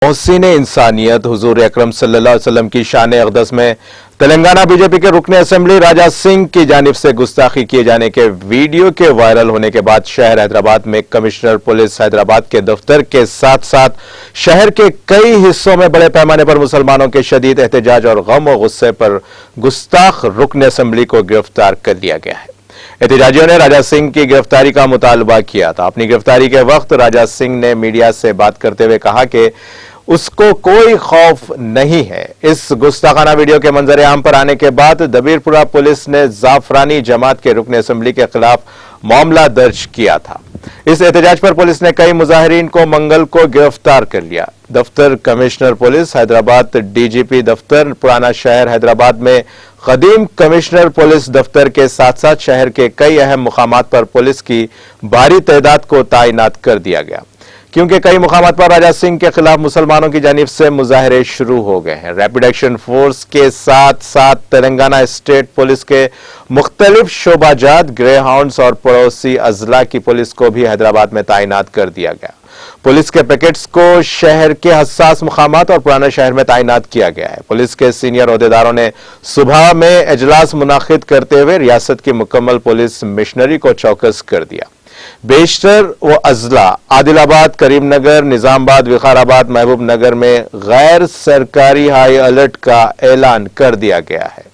मोहसिन इंसानियत हुजूर अकरम सल्लल्लाहु अलैहि वसल्लम की शान अक़दस में तेलंगाना बीजेपी के रुकन असेंबली राजा सिंह की जानिब से गुस्ताखी किए जाने के वीडियो के वायरल होने के बाद शहर हैदराबाद में कमिश्नर पुलिस हैदराबाद के दफ्तर के साथ साथ शहर के कई हिस्सों में बड़े पैमाने पर मुसलमानों के शदीद एहतजाज और गम और गुस्से पर गुस्ताख रुकन असेंबली को गिरफ्तार कर लिया गया है। एहतजाजियों ने राजा सिंह की गिरफ्तारी का मुतालबा किया था। अपनी गिरफ्तारी के वक्त राजा सिंह ने मीडिया से बात करते हुए कहा कि उसको कोई खौफ नहीं है। इस गुस्ताखाना वीडियो के मंजर आम पर आने के बाद दबीरपुरा पुलिस ने जाफरानी जमात के रुकन असेंबली के खिलाफ मामला दर्ज किया था। इस एहतजाज पर पुलिस ने कई मुजाहिरीन को मंगल को गिरफ्तार कर लिया। दफ्तर कमिश्नर पुलिस हैदराबाद, डीजीपी दफ्तर पुराना शहर हैदराबाद में कदीम कमिश्नर पुलिस दफ्तर के साथ साथ शहर के कई अहम मुकामात पर पुलिस की भारी तादाद को तैनात कर दिया गया, क्योंकि कई मुकामात पर राजा सिंह के खिलाफ मुसलमानों की जानिब से मुजाहरे शुरू हो गए हैं। रैपिड एक्शन फोर्स के साथ साथ तेलंगाना स्टेट पुलिस के मुख्तलिफ शोबाजात, ग्रे हाउंड्स और पड़ोसी अजला की पुलिस को भी हैदराबाद में तैनात कर दिया गया। पुलिस के पैकेट्स को शहर के हसास मुकामात और पुराना शहर में तैनात किया गया है। पुलिस के सीनियर ओहदेदारों ने सुबह में इजलास मुनाकिद करते हुए रियासत की मुकम्मल पुलिस मिशनरी को चौकस कर दिया। बेशतर व अजला आदिलाबाद, करीमनगर, निजामाबाद, विकाराबाद, महबूब नगर में गैर सरकारी हाई अलर्ट का ऐलान कर दिया गया है।